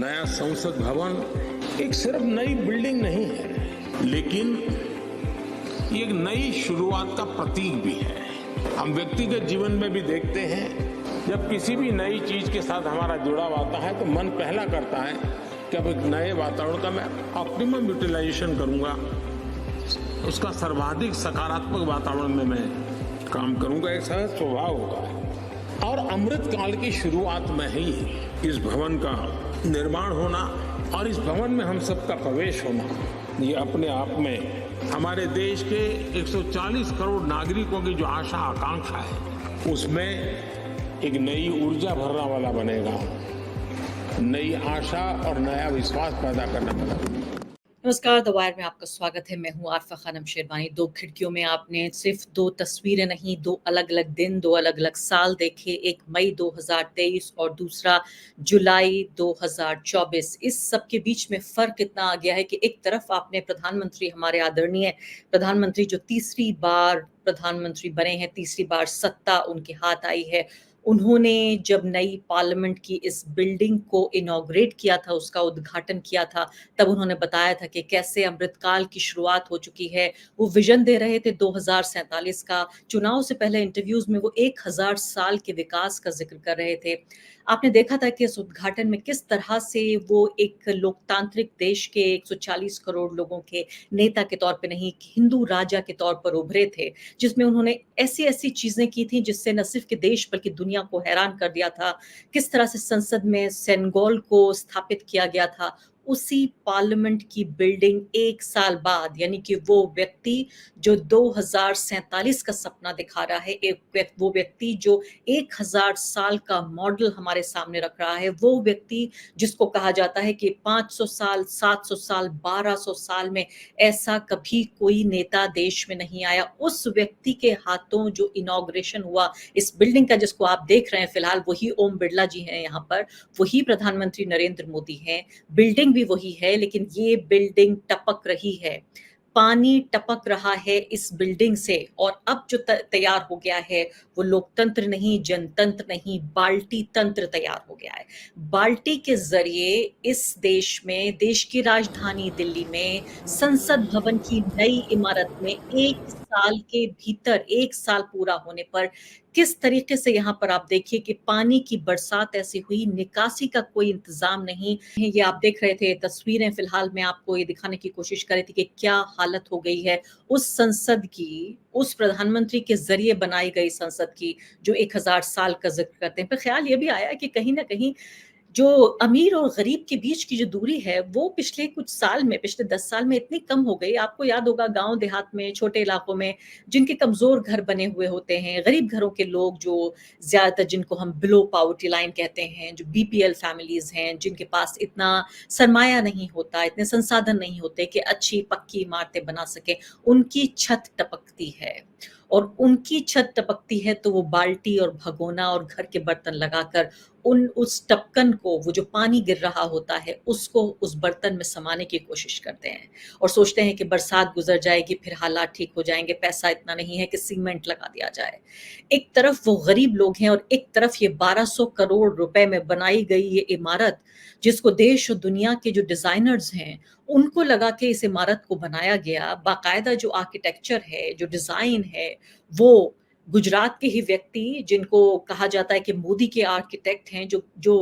नया संसद भवन एक सिर्फ नई बिल्डिंग नहीं है, लेकिन ये एक नई शुरुआत का प्रतीक भी है। हम व्यक्तिगत जीवन में भी देखते हैं, जब किसी भी नई चीज के साथ हमारा जुड़ाव आता है तो मन पहला करता है कि अब एक नए वातावरण का मैं ऑप्टिमम यूटिलाइजेशन करूंगा, उसका सर्वाधिक सकारात्मक वातावरण में मैं काम करूंगा। एक सहज स्वभाव होता है और अमृत काल की शुरुआत में ही इस भवन का निर्माण होना और इस भवन में हम सबका प्रवेश होना, ये अपने आप में हमारे देश के 140 करोड़ नागरिकों की जो आशा आकांक्षा है, उसमें एक नई ऊर्जा भरने वाला बनेगा, नई आशा और नया विश्वास पैदा करने वाला। नमस्कार, द वायर में आपका स्वागत है। मैं हूं आरफा खानम शेरवानी। दो खिड़कियों में आपने सिर्फ दो तस्वीरें नहीं, दो अलग अलग दिन, दो अलग अलग साल देखे। एक मई 2023 और दूसरा जुलाई 2024। इस सब के बीच में फर्क इतना आ गया है कि एक तरफ आपने प्रधानमंत्री, हमारे आदरणीय प्रधानमंत्री जो तीसरी बार प्रधानमंत्री बने हैं, तीसरी बार सत्ता उनके हाथ आई है, उन्होंने जब नई पार्लियामेंट की इस बिल्डिंग को इनॉग्रेट किया था, उसका उद्घाटन किया था, तब उन्होंने बताया था कि कैसे अमृतकाल की शुरुआत हो चुकी है। वो विजन दे रहे थे 2047 का। चुनाव से पहले इंटरव्यूज में वो 1000 साल के विकास का जिक्र कर रहे थे। आपने देखा था कि इस उद्घाटन में किस तरह से वो एक लोकतांत्रिक देश के 140 करोड़ लोगों के नेता के तौर पे नहीं, हिंदू राजा के तौर पर उभरे थे, जिसमें उन्होंने ऐसी ऐसी चीजें की थी जिससे न सिर्फ कि देश बल्कि दुनिया को हैरान कर दिया था। किस तरह से संसद में सेनेगल को स्थापित किया गया था, उसी पार्लियामेंट की बिल्डिंग 1 साल बाद, यानी कि वो व्यक्ति जो 2047 का सपना दिखा रहा है, वो व्यक्ति जो 1000 साल का मॉडल हमारे सामने रख रहा है, वो व्यक्ति जिसको कहा जाता है कि 500 साल, 700 साल, 1200 साल में ऐसा कभी कोई नेता देश में नहीं आया, उस व्यक्ति के हाथों जो इनॉग्रेशन हुआ इस बिल्डिंग का, जिसको आप देख रहे हैं फिलहाल, वही ओम बिरला जी हैं यहाँ पर, वही प्रधानमंत्री नरेंद्र मोदी हैं। बिल्डिंग भी वही है, लेकिन ये बिल्डिंग टपक रही है, पानी टपक रहा है इस बिल्डिंग से। और अब जो तैयार हो गया है वो लोकतंत्र नहीं, जनतंत्र नहीं, बाल्टी तंत्र तैयार हो गया है। बाल्टी के जरिए इस देश में, देश की राजधानी दिल्ली में, संसद भवन की नई इमारत में 1 साल के भीतर, 1 साल पूरा होने पर किस तरीके से यहाँ पर आप देखिए कि पानी की बरसात ऐसी हुई, निकासी का कोई इंतजाम नहीं। ये आप देख रहे थे तस्वीरें, फिलहाल मैं आपको ये दिखाने की कोशिश कर रही थी कि क्या हालत हो गई है उस संसद की, उस प्रधानमंत्री के जरिए बनाई गई संसद की जो 1000 साल का जिक्र करते हैं। पर ख्याल ये भी आया कि कहीं ना कहीं जो अमीर और गरीब के बीच की जो दूरी है वो पिछले कुछ साल में, पिछले 10 साल में इतनी कम हो गई। आपको याद होगा गांव देहात में, छोटे इलाकों में जिनके कमजोर घर बने हुए होते हैं, गरीब घरों के लोग जो ज्यादातर, जिनको हम बिलो पॉवर्टी लाइन कहते हैं, जो बीपीएल फैमिलीज हैं, जिनके पास इतना सरमाया नहीं होता, इतने संसाधन नहीं होते कि अच्छी पक्की इमारतें बना सके, उनकी छत टपकती है। और उनकी छत टपकती है तो वो बाल्टी और भगोना और घर के बर्तन लगाकर उस टपकन को, वो जो पानी गिर रहा होता है, उसको उस बर्तन में समाने की कोशिश करते हैं और सोचते हैं कि बरसात गुजर जाएगी, फिर हालात ठीक हो जाएंगे, पैसा इतना नहीं है कि सीमेंट लगा दिया जाए। एक तरफ वो गरीब लोग हैं और एक तरफ ये 1200 करोड़ रुपए में बनाई गई ये इमारत, जिसको देश और दुनिया के जो डिजाइनर्स हैं उनको लगा के इस इमारत को बनाया गया। बाकायदा जो आर्किटेक्चर है, जो डिजाइन है, वो गुजरात के ही व्यक्ति, जिनको कहा जाता है कि मोदी के आर्किटेक्ट हैं, जो जो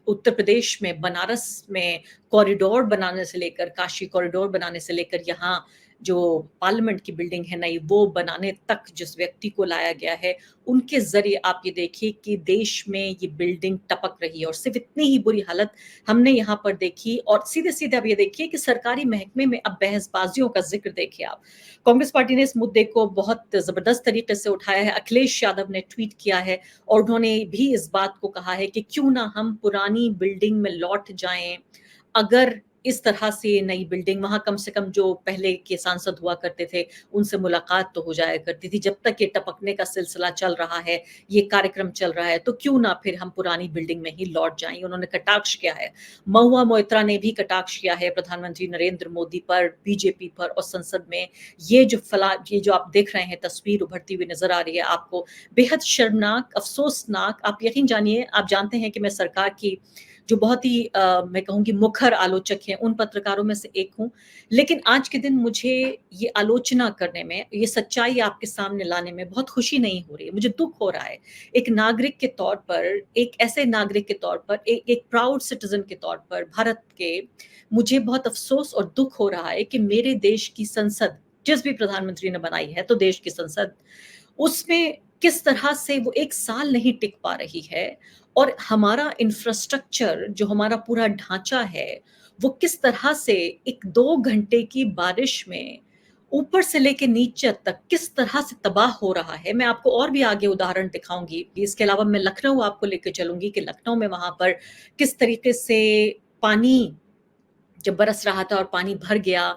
उत्तर प्रदेश में बनारस में कॉरिडोर बनाने से लेकर, काशी कॉरिडोर बनाने से लेकर, यहाँ जो पार्लियामेंट की बिल्डिंग है नई, वो बनाने तक जिस व्यक्ति को लाया गया है, उनके जरिए आप ये देखिए कि देश में ये बिल्डिंग टपक रही है। और सिर्फ इतनी ही बुरी हालत हमने यहाँ पर देखी। और सीधे सीधे आप ये देखिए कि सरकारी महकमे में अब बहसबाजियों का जिक्र देखिए आप। कांग्रेस पार्टी ने इस मुद्दे को बहुत जबरदस्त तरीके से उठाया है। अखिलेश यादव ने ट्वीट किया है और उन्होंने भी इस बात को कहा है कि क्यों ना हम पुरानी बिल्डिंग में लौट जाएं। अगर इस तरह से नई बिल्डिंग, वहां कम से कम जो पहले के सांसद हुआ करते थे उनसे मुलाकात तो हो जाया करती थी। जब तक ये टपकने का सिलसिला चल रहा है, ये कार्यक्रम चल रहा है, तो क्यों ना फिर हम पुरानी बिल्डिंग में ही लौट जाएं। उन्होंने कटाक्ष किया है। महुआ मोइत्रा ने भी कटाक्ष किया है प्रधानमंत्री नरेंद्र मोदी पर, बीजेपी पर और संसद में। ये जो आप देख रहे हैं तस्वीर उभरती हुई नजर आ रही है आपको, बेहद शर्मनाक, अफसोसनाक। आप यकीन जानिए, आप जानते हैं कि मैं सरकार की जो बहुत ही मैं कहूँगी मुखर आलोचक हैं, उन पत्रकारों में से एक हूँ। लेकिन आज के दिन मुझे ये आलोचना करने में, ये सच्चाई आपके सामने लाने में बहुत खुशी नहीं हो रही है, मुझे दुःख हो रहा है। एक नागरिक के तौर पर, एक ऐसे नागरिक के तौर पर, एक प्राउड सिटिज़न के तौर पर भारत के, मुझे बहुत अफ़सोस और दुःख हो रहा है कि मेरे देश की संसद, जिस भी प्रधानमंत्री ने बनाई है, तो देश की संसद, उसमें किस तरह से वो 1 साल नहीं टिक पा रही है और हमारा इंफ्रास्ट्रक्चर, जो हमारा पूरा ढाँचा है, वो किस तरह से एक 2 घंटे की बारिश में ऊपर से लेके नीचे तक किस तरह से तबाह हो रहा है। मैं आपको और भी आगे उदाहरण दिखाऊँगी। इसके अलावा मैं लखनऊ आपको लेके चलूँगी कि लखनऊ में वहाँ पर किस तरीके से पानी जब बरस रहा था और पानी भर गया,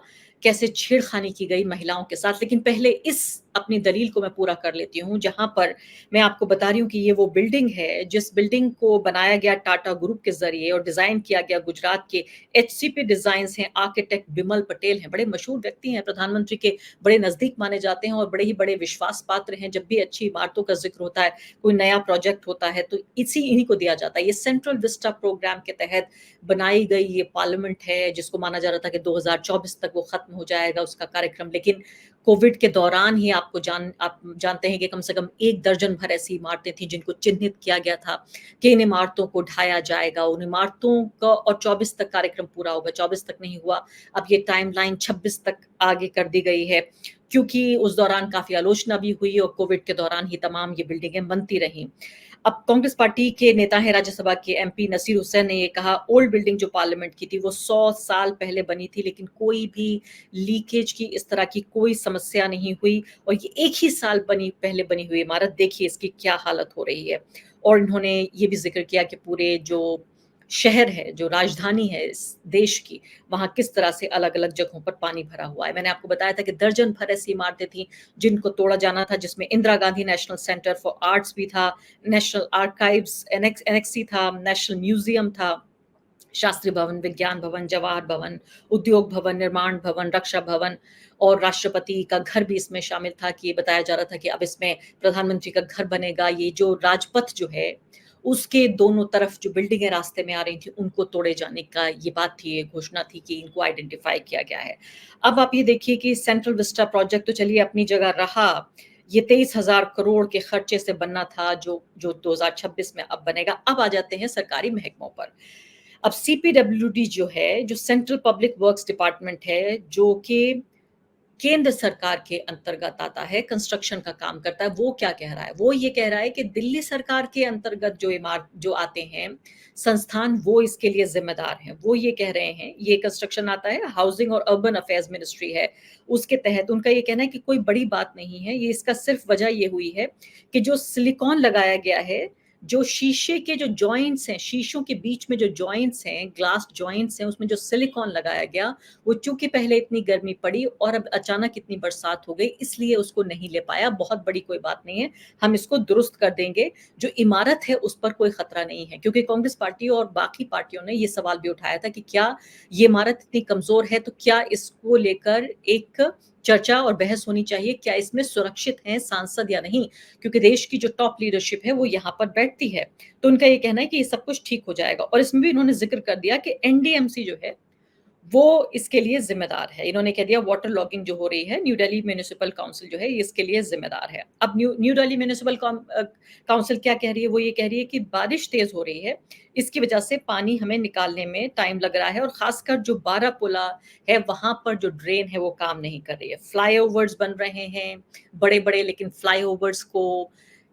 कैसे छेड़खानी की गई महिलाओं के साथ। लेकिन पहले इस अपनी दलील को मैं पूरा कर लेती हूँ, जहाँ पर मैं आपको बता रही हूँ कि ये वो बिल्डिंग है, जिस बिल्डिंग को बनाया गया टाटा ग्रुप के ज़रिए और डिज़ाइन किया गया गुजरात के एचसीपी डिज़ाइन्स हैं, आर्किटेक्ट बिमल पटेल हैं, बड़े मशहूर व्यक्ति हैं, प्रधानमंत्री के बड़े नज़दीक माने जाते हैं और बड़े ही बड़े विश्वास पात्र हैं। जब भी अच्छी इमारतों का ज़िक्र होता है, कोई नया प्रोजेक्ट होता है, तो इन्हीं को दिया जाता है। ये सेंट्रल विस्टा प्रोग्राम के तहत बनाई गई ये पार्लियामेंट है, जिसको माना जा रहा था कि 2024 तक वो खत्म हो जाएगा उसका कार्यक्रम। लेकिन कोविड के दौरान ही आप जानते हैं कि कम से कम 1 दर्जन भर ऐसी इमारतें थी जिनको चिन्हित किया गया था कि इन इमारतों को ढाया जाएगा। उन इमारतों का और 24 तक कार्यक्रम पूरा होगा, 24 तक नहीं हुआ। अब ये टाइमलाइन 26 तक आगे कर दी गई है, क्योंकि उस दौरान काफ़ी आलोचना भी हुई और कोविड के दौरान ही तमाम ये बिल्डिंगें बनती रहीं। अब कांग्रेस पार्टी के नेता हैं राज्यसभा के एमपी नसीर हुसैन ने ये कहा, ओल्ड बिल्डिंग जो पार्लियामेंट की थी वो 100 साल पहले बनी थी, लेकिन कोई भी लीकेज की इस तरह की कोई समस्या नहीं हुई और ये एक ही साल पहले बनी हुई इमारत, देखिए इसकी क्या हालत हो रही है। और इन्होंने ये भी जिक्र किया कि पूरे जो शहर है, जो राजधानी है इस देश की, वहाँ किस तरह से अलग-अलग जगहों पर पानी भरा हुआ है। मैंने आपको बताया था कि दर्जन भर ऐसी इमारतें थी जिनको तोड़ा जाना था, जिसमें Indira Gandhi national centre for arts भी था, नेशनल आर्काइव्स एनेक्सी था, नेशनल म्यूजियम था, शास्त्री भवन, विज्ञान भवन, जवाहर भवन, उद्योग भवन, निर्माण भवन, रक्षा भवन और राष्ट्रपति का घर भी इसमें शामिल था। कि ये बताया जा रहा था कि अब इसमें प्रधानमंत्री का घर बनेगा। ये जो राजपथ जो है, उसके दोनों तरफ जो बिल्डिंगें रास्ते में आ रही थी, उनको तोड़े जाने का ये बात थी, ये घोषणा थी कि इनको आइडेंटिफ़ाई किया गया है। अब आप ये देखिए कि सेंट्रल विस्टा प्रोजेक्ट तो चलिए अपनी जगह रहा, ये 23,000 करोड़ के खर्चे से बनना था, जो 2026 में अब बनेगा। अब आ जाते हैं सरकारी महकमों पर। अब सीपीडब्ल्यूडी जो है, जो सेंट्रल पब्लिक वर्क्स डिपार्टमेंट है, जो कि केंद्र सरकार के अंतर्गत आता है, कंस्ट्रक्शन का काम करता है, वो क्या कह रहा है? वो ये कह रहा है कि दिल्ली सरकार के अंतर्गत जो आते हैं संस्थान, वो इसके लिए ज़िम्मेदार हैं। वो ये कह रहे हैं, ये कंस्ट्रक्शन आता है, हाउसिंग और अर्बन अफेयर्स मिनिस्ट्री है, उसके तहत उनका ये कहना है कि कोई बड़ी बात नहीं है। ये इसका सिर्फ वजह ये हुई है कि जो सिलिकॉन लगाया गया है, जो शीशे के जो जॉइंट्स हैं, शीशों के बीच में जो जॉइंट्स हैं, ग्लास जॉइंट्स हैं, उसमें जो सिलिकॉन लगाया गया, वो चूँकि पहले इतनी गर्मी पड़ी और अब अचानक इतनी बरसात हो गई, इसलिए उसको नहीं ले पाया। बहुत बड़ी कोई बात नहीं है, हम इसको दुरुस्त कर देंगे। जो इमारत है, उस पर कोई खतरा नहीं है, क्योंकि कांग्रेस पार्टी और बाकी पार्टियों ने ये सवाल भी उठाया था कि क्या ये इमारत इतनी कमज़ोर है, तो क्या इसको लेकर एक चर्चा और बहस होनी चाहिए, क्या इसमें सुरक्षित हैं सांसद या नहीं? क्योंकि देश की जो टॉप लीडरशिप है, वो यहाँ पर बैठती है। तो उनका ये कहना है कि ये सब कुछ ठीक हो जाएगा और इसमें भी इन्होंने ज़िक्र कर दिया कि एनडीएमसी जो है, वो इसके लिए ज़िम्मेदार है। इन्होंने कह दिया वाटर लॉगिंग जो हो रही है, न्यू दिल्ली म्युनिसिपल काउंसिल जो है, ये इसके लिए ज़िम्मेदार है। अब न्यू दिल्ली म्युनिसिपल काउंसिल क्या कह रही है? वो ये कह रही है कि बारिश तेज़ हो रही है, इसकी वजह से पानी हमें निकालने में टाइम लग रहा है और ख़ासकर जो बारापुला है, वहाँ पर जो ड्रेन है, वो काम नहीं कर रही है। फ्लाईओवर्स बन रहे हैं, बड़े-बड़े, लेकिन फ्लाईओवर्स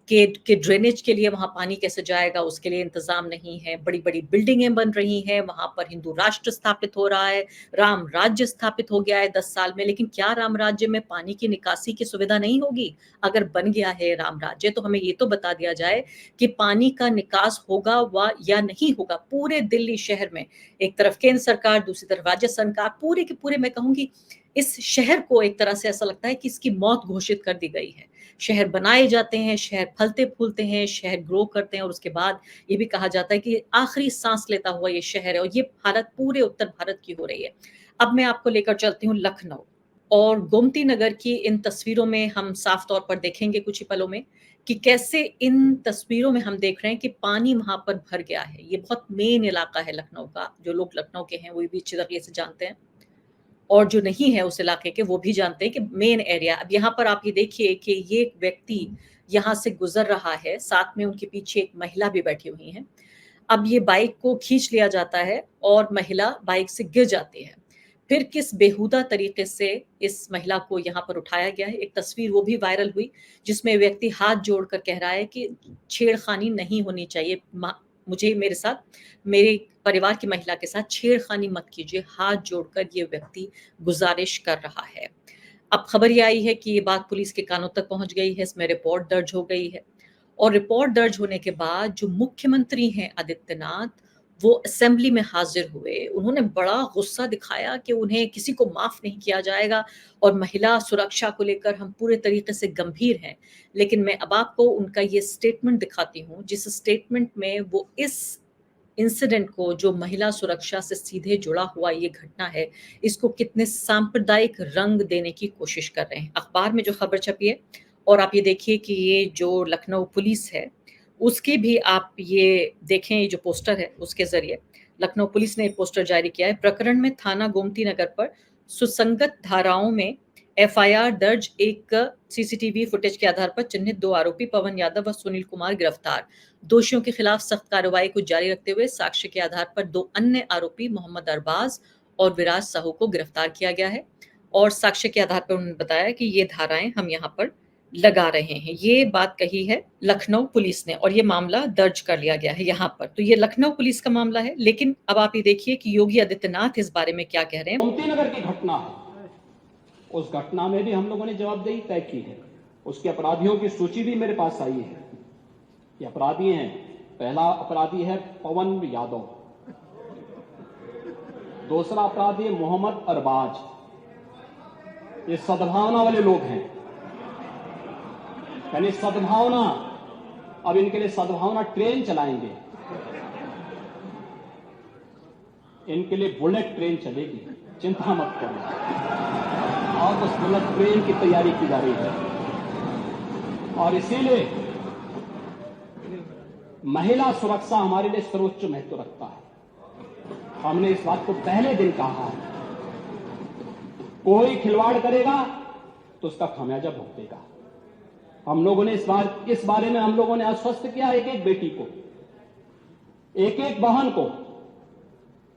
के ड्रेनेज के लिए वहाँ पानी कैसे जाएगा, उसके लिए इंतज़ाम नहीं है। बड़ी-बड़ी बिल्डिंगें बन रही हैं, वहाँ पर हिंदू राष्ट्र स्थापित हो रहा है, राम राज्य स्थापित हो गया है 10 साल में, लेकिन क्या राम राज्य में पानी की निकासी की सुविधा नहीं होगी? अगर बन गया है राम राज्य, तो हमें ये तो बता दिया जाए कि पानी का निकास होगा व या नहीं होगा पूरे दिल्ली शहर में। एक तरफ केंद्र सरकार, दूसरी तरफ राज्य सरकार, पूरे के पूरे, मैं कहूँगी इस शहर को एक तरह से ऐसा लगता है कि इसकी मौत घोषित कर दी गई है। शहर बनाए जाते हैं, शहर फलते-फूलते हैं, शहर ग्रो करते हैं और उसके बाद ये भी कहा जाता है कि आखिरी साँस लेता हुआ ये शहर है और ये हालत पूरे उत्तर भारत की हो रही है। अब मैं आपको लेकर चलती हूँ लखनऊ और गोमती नगर की इन तस्वीरों में हम साफ तौर पर देखेंगे कुछ ही पलों में कि कैसे इन तस्वीरों में हम देख रहे हैं कि पानी वहाँ पर भर गया है। ये बहुत मेन इलाका है लखनऊ का, जो लोग लखनऊ के हैं वो भी अच्छी तरीके से जानते हैं और जो नहीं है उस इलाके के वो भी जानते हैं कि मेन एरिया। अब यहाँ पर आप ये देखिए कि ये एक व्यक्ति यहाँ से गुजर रहा है, साथ में उनके पीछे एक महिला भी बैठी हुई है। अब ये बाइक को खींच लिया जाता है और महिला बाइक से गिर जाती है। फिर किस बेहुदा तरीके से इस महिला को यहाँ पर उठाया गया है। एक तस्वीर वो भी वायरल हुई जिसमें व्यक्ति हाथ जोड़कर कह रहा है कि छेड़खानी नहीं होनी चाहिए, मुझे मेरे साथ, मेरे परिवार की महिला के साथ छेड़खानी मत कीजिए, हाथ जोड़कर ये व्यक्ति गुजारिश कर रहा है। अब खबर ये आई है कि ये बात पुलिस के कानों तक पहुंच गई है, इसमें रिपोर्ट दर्ज हो गई है और रिपोर्ट दर्ज होने के बाद जो मुख्यमंत्री हैं आदित्यनाथ, वो असेंबली में हाजिर हुए। उन्होंने बड़ा गुस्सा दिखाया कि उन्हें किसी को माफ नहीं किया जाएगा और महिला सुरक्षा को लेकर हम पूरे तरीके से गंभीर हैं। लेकिन मैं अब आपको उनका ये स्टेटमेंट दिखाती हूँ, जिस स्टेटमेंट में वो इस इंसिडेंट को, जो महिला सुरक्षा से सीधे जुड़ा हुआ ये घटना है, इसको कितने सांप्रदायिक रंग देने की कोशिश कर रहे हैं। अखबार में जो खबर छपी है और आप ये देखिए कि ये जो लखनऊ पुलिस है उसकी भी आप ये देखें, ये जो पोस्टर है उसके जरिए लखनऊ पुलिस ने एक पोस्टर जारी किया है। प्रकरण में थाना गोमती नगर पर सुसंगत धाराओं में एफआईआर दर्ज, एक सीसीटीवी फुटेज के आधार पर चिन्हित 2 आरोपी पवन यादव व सुनील कुमार गिरफ्तार। दोषियों के खिलाफ सख्त कार्रवाई को जारी रखते हुए साक्ष्य के आधार पर 2 अन्य आरोपी मोहम्मद अरबाज और विराज साहू को गिरफ्तार किया गया है और साक्ष्य के आधार पर उन्होंने बताया कि ये धाराएं हम यहाँ पर लगा रहे हैं। ये बात कही है लखनऊ पुलिस ने और ये मामला दर्ज कर लिया गया है यहाँ पर। तो ये लखनऊ पुलिस का मामला है, लेकिन अब आप ये देखिए कि योगी आदित्यनाथ इस बारे में क्या कह रहे हैं। गोमती नगर की घटना है, उस घटना में भी हम लोगों ने जवाबदेही तय की है। उसके अपराधियों की सूची भी मेरे पास आई है। ये अपराधी हैं, पहला अपराधी है पवन यादव, दूसरा अपराधी है मोहम्मद अरबाज। ये सद्भावना वाले लोग हैं, यानी सद्भावना, अब इनके लिए सद्भावना ट्रेन चलाएंगे, इनके लिए बुलेट ट्रेन चलेगी, चिंता मत करो। और उस बुलेट ट्रेन की तैयारी की जा रही है और इसीलिए महिला सुरक्षा हमारे लिए सर्वोच्च महत्व रखता है। हमने इस बात को पहले दिन कहा है, कोई खिलवाड़ करेगा तो उसका खामियाजा भुगतेगा। हम लोगों ने इस बारे में हम लोगों ने आश्वस्त किया, एक एक बेटी को, एक एक बहन को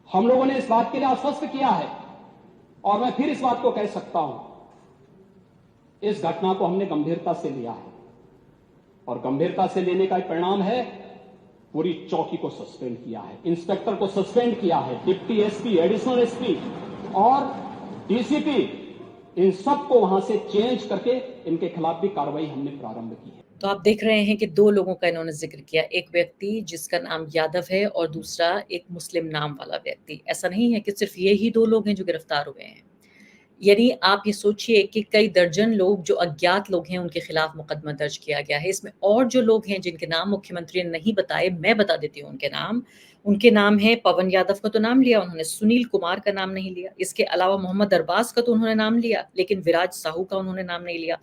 हम लोगों ने इस बात के लिए आश्वस्त किया है। और मैं फिर इस बात को कह सकता हूं, इस घटना को हमने गंभीरता से लिया है और गंभीरता से लेने का परिणाम है पूरी चौकी को सस्पेंड किया है, इंस्पेक्टर को सस्पेंड किया है, डिप्टी एसपी, एडिशनल एसपी और डीसीपी, इन सबको वहां से चेंज करके इनके खिलाफ भी कार्रवाई हमने प्रारंभ की है। तो आप देख रहे हैं कि 2 लोगों का इन्होंने जिक्र किया, एक व्यक्ति जिसका नाम यादव है और दूसरा एक मुस्लिम नाम वाला व्यक्ति। ऐसा नहीं है कि सिर्फ ये ही 2 लोग हैं जो गिरफ्तार हुए हैं, यानी आप ये सोचिए कि कई दर्जन लोग जो अज्ञात लोग हैं उनके खिलाफ मुकदमा दर्ज किया गया है। इसमें और जो लोग हैं जिनके नाम मुख्यमंत्री ने नहीं बताए, मैं बता देती हूँ उनके नाम। उनके नाम है, पवन यादव का तो नाम लिया उन्होंने, सुनील कुमार का नाम नहीं लिया, इसके अलावा मोहम्मद अरबाज का तो उन्होंने नाम लिया, लेकिन विराज साहू का उन्होंने नाम नहीं लिया।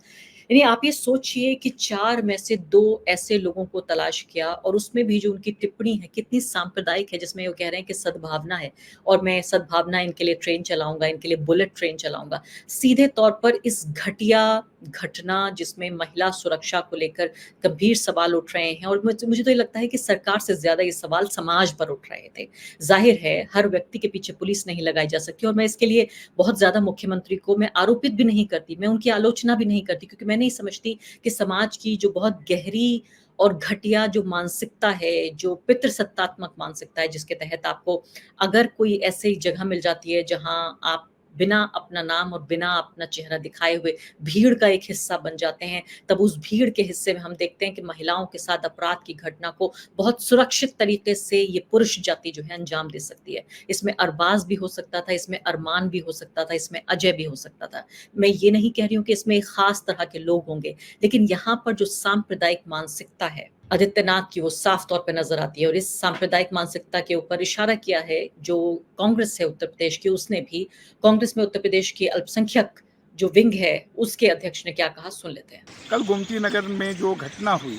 यानी आप ये सोचिए कि 4 में से 2 ऐसे लोगों को तलाश किया और उसमें भी जो उनकी टिप्पणी है कितनी सांप्रदायिक है, जिसमें वो कह रहे हैं कि सद्भावना है और मैं सद्भावना, इनके लिए ट्रेन चलाऊंगा, इनके लिए बुलेट ट्रेन चलाऊंगा। सीधे तौर पर इस घटिया घटना जिसमें महिला सुरक्षा को लेकर गंभीर सवाल उठ रहे हैं और मुझे तो ये लगता है कि सरकार से ज्यादा ये सवाल समाज पर उठ रहे थे। जाहिर है हर व्यक्ति के पीछे पुलिस नहीं लगाई जा सकती और मैं इसके लिए बहुत ज्यादा मुख्यमंत्री को मैं आरोपित भी नहीं करती, मैं उनकी आलोचना भी नहीं करती, क्योंकि मैं नहीं समझती कि समाज की जो बहुत गहरी और घटिया जो मानसिकता है, जो पितृसत्तात्मक मानसिकता है, जिसके तहत आपको अगर कोई ऐसी जगह मिल जाती है जहां आप बिना अपना नाम और बिना अपना चेहरा दिखाए हुए भीड़ का एक हिस्सा बन जाते हैं, तब उस भीड़ के हिस्से में हम देखते हैं कि महिलाओं के साथ अपराध की घटना को बहुत सुरक्षित तरीके से ये पुरुष जाति जो है अंजाम दे सकती है। इसमें अरबाज भी हो सकता था, इसमें अरमान भी हो सकता था, इसमें अजय भी हो सकता था। मैं ये नहीं कह रही हूँ कि इसमें एक खास तरह के लोग होंगे, लेकिन यहाँ पर जो सांप्रदायिक मानसिकता है आदित्यनाथ की, वो साफ तौर पर नजर आती है और इस सांप्रदायिक मानसिकता के ऊपर इशारा किया है जो कांग्रेस है उत्तर प्रदेश की, उसने भी। कांग्रेस में उत्तर प्रदेश के अल्पसंख्यक जो विंग है उसके अध्यक्ष ने क्या कहा, सुन लेते हैं। कल गोमती नगर में जो घटना हुई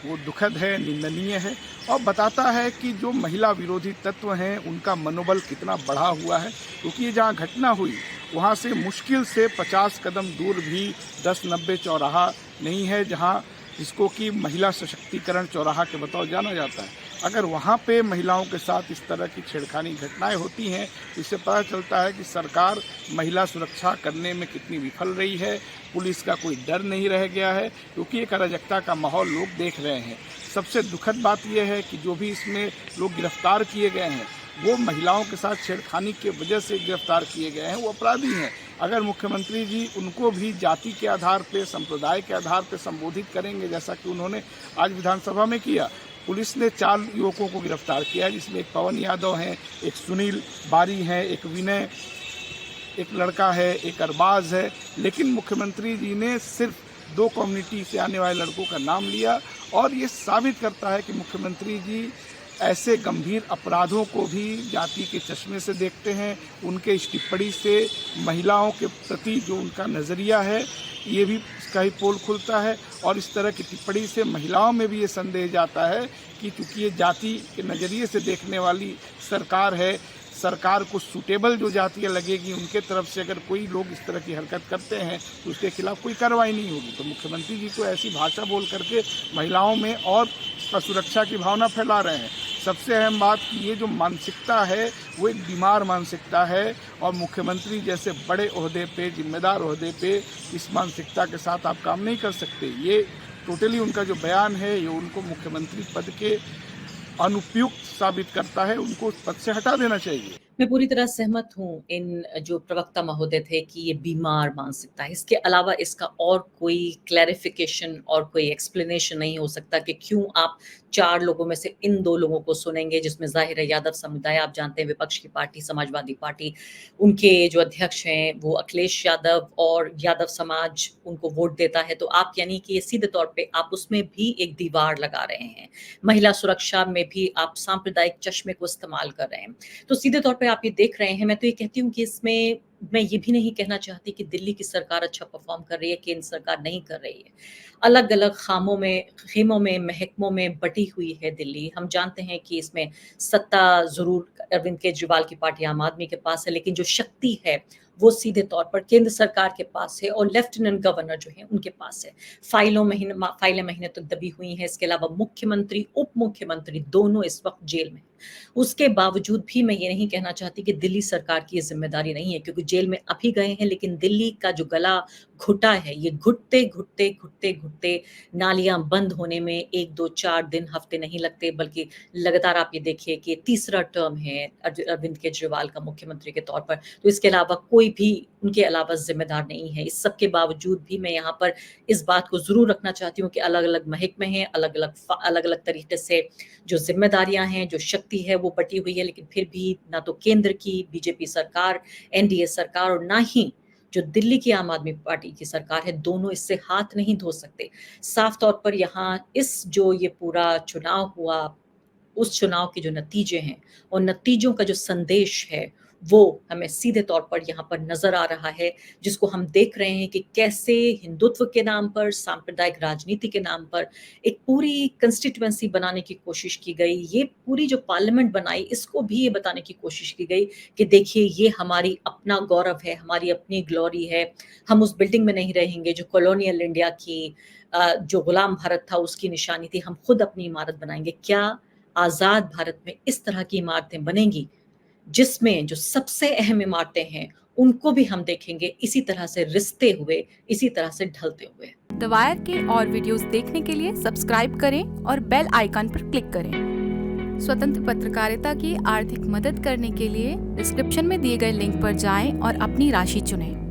वो दुखद है, निंदनीय है और बताता है कि जो महिला विरोधी तत्व हैं उनका मनोबल कितना बढ़ा हुआ है, क्योंकि ये जहाँ घटना हुई वहाँ से मुश्किल से 50 कदम दूर भी 10-90 चौराहा नहीं है जहाँ जिसको कि महिला सशक्तिकरण चौराहा के बतौर जाना जाता है। अगर वहाँ पे महिलाओं के साथ इस तरह की छेड़खानी घटनाएं होती हैं तो इससे पता चलता है कि सरकार महिला सुरक्षा करने में कितनी विफल रही है। पुलिस का कोई डर नहीं रह गया है, क्योंकि एक अराजकता का माहौल लोग देख रहे हैं। सबसे दुखद बात यह है कि जो भी इसमें लोग गिरफ्तार किए गए हैं वो महिलाओं के साथ छेड़खानी की वजह से गिरफ्तार किए गए हैं, वो अपराधी हैं। अगर मुख्यमंत्री जी उनको भी जाति के आधार पे, संप्रदाय के आधार पे संबोधित करेंगे, जैसा कि उन्होंने आज विधानसभा में किया। पुलिस ने 4 युवकों को गिरफ्तार किया, जिसमें एक पवन यादव हैं, एक सुनील बारी हैं, एक विनय, एक लड़का है, एक अरबाज है। लेकिन मुख्यमंत्री जी ने सिर्फ 2 कम्युनिटी से आने वाले लड़कों का नाम लिया और ये साबित करता है कि मुख्यमंत्री जी ऐसे गंभीर अपराधों को भी जाति के चश्मे से देखते हैं। उनके इस टिप्पणी से महिलाओं के प्रति जो उनका नज़रिया है ये भी इसका ही पोल खुलता है और इस तरह की टिप्पणी से महिलाओं में भी ये संदेह जाता है कि चूँकि ये जाति के नज़रिए से देखने वाली सरकार है, सरकार को सूटेबल जो जातियाँ लगेगी उनके तरफ से अगर कोई लोग इस तरह की हरकत करते हैं तो उसके खिलाफ कोई कार्रवाई नहीं होगी। तो मुख्यमंत्री जी तो ऐसी भाषा बोल करके महिलाओं में और सुरक्षा की भावना फैला रहे हैं। सबसे अहम बात कि ये जो मानसिकता है वो एक बीमार मानसिकता है और मुख्यमंत्री जैसे बड़े ओहदे पे, जिम्मेदार ओहदे पे इस मानसिकता के साथ आप काम नहीं कर सकते। ये टोटली उनका जो बयान है ये उनको मुख्यमंत्री पद के अनुपयुक्त साबित करता है, उनको उस पद से हटा देना चाहिए। मैं पूरी तरह सहमत हूँ इन जो प्रवक्ता महोदय थे कि ये बीमार मानसिकता है। इसके अलावा इसका और कोई क्लैरिफिकेशन और कोई एक्सप्लेनेशन नहीं हो सकता कि क्यों आप 4 लोगों में से इन 2 लोगों को सुनेंगे, जिसमें ज़ाहिर है यादव समुदाय, आप जानते हैं विपक्ष की पार्टी समाजवादी पार्टी, उनके जो अध्यक्ष हैं वो अखिलेश यादव और यादव समाज उनको वोट देता है। तो आप यानी कि ये सीधे तौर पे आप उसमें भी एक दीवार लगा रहे हैं। महिला सुरक्षा में भी आप सांप्रदायिक चश्मे को इस्तेमाल कर रहे हैं। तो सीधे तौर पे आप ये देख रहे हैं। मैं तो ये कहती हूँ कि इसमें मैं ये भी नहीं कहना चाहती कि दिल्ली की सरकार अच्छा परफॉर्म कर रही है, केंद्र सरकार नहीं कर रही है। अलग-अलग खेमों में, महकमों में बटी हुई है दिल्ली। हम जानते हैं कि इसमें सत्ता ज़रूर अरविंद केजरीवाल की पार्टी आम आदमी के पास है, लेकिन जो शक्ति है वो सीधे तौर पर केंद्र सरकार के पास है और लेफ्टिनेंट गवर्नर जो है उनके पास है। फाइलें महीने तक दबी हुई हैं। इसके अलावा मुख्यमंत्री, उप मुख्यमंत्री दोनों इस वक्त जेल में हैं। उसके बावजूद भी मैं ये नहीं कहना चाहती कि दिल्ली सरकार की ये जिम्मेदारी नहीं है, क्योंकि जेल में अभी गए हैं, लेकिन दिल्ली का जो गला घुटा है ये घुटते नालियां बंद होने में 1, 2, 4 दिन, हफ्ते नहीं लगते, बल्कि लगातार आप ये देखिए कि तीसरा टर्म है अरविंद केजरीवाल का मुख्यमंत्री के तौर पर। तो इसके अलावा कोई भी उनके अलावा जिम्मेदार नहीं है। इस सब के बावजूद भी मैं यहाँ पर इस बात को जरूर रखना चाहती हूँ कि अलग-अलग महकमे हैं, अलग-अलग तरीके से जो जिम्मेदारियां हैं, जो शक्ति है वो बटी हुई है, लेकिन फिर भी ना तो केंद्र की बीजेपी सरकार, एनडीए सरकार और ना ही जो दिल्ली की आम आदमी पार्टी की सरकार है, दोनों इससे हाथ नहीं धो सकते। साफ तौर पर यहाँ इस जो ये पूरा चुनाव हुआ, उस चुनाव के जो नतीजे हैं और नतीजों का जो संदेश है वो हमें सीधे तौर पर यहाँ पर नजर आ रहा है, जिसको हम देख रहे हैं कि कैसे हिंदुत्व के नाम पर, सांप्रदायिक राजनीति के नाम पर एक पूरी कंस्टिट्यूएंसी बनाने की कोशिश की गई। ये पूरी जो पार्लियामेंट बनाई, इसको भी ये बताने की कोशिश की गई कि देखिए ये हमारी अपना गौरव है, हमारी अपनी ग्लोरी है। हम उस बिल्डिंग में नहीं रहेंगे जो कॉलोनियल इंडिया की जो गुलाम भारत था उसकी निशानी थी। हम खुद अपनी इमारत बनाएंगे। क्या आजाद भारत में इस तरह की इमारतें बनेंगी जिसमें जो सबसे अहम इमारतें हैं उनको भी हम देखेंगे इसी तरह से रिश्ते हुए, इसी तरह से ढलते हुए। द वायर के और वीडियोस देखने के लिए सब्सक्राइब करें और बेल आइकन पर क्लिक करें। स्वतंत्र पत्रकारिता की आर्थिक मदद करने के लिए डिस्क्रिप्शन में दिए गए लिंक पर जाएं और अपनी राशि चुनें।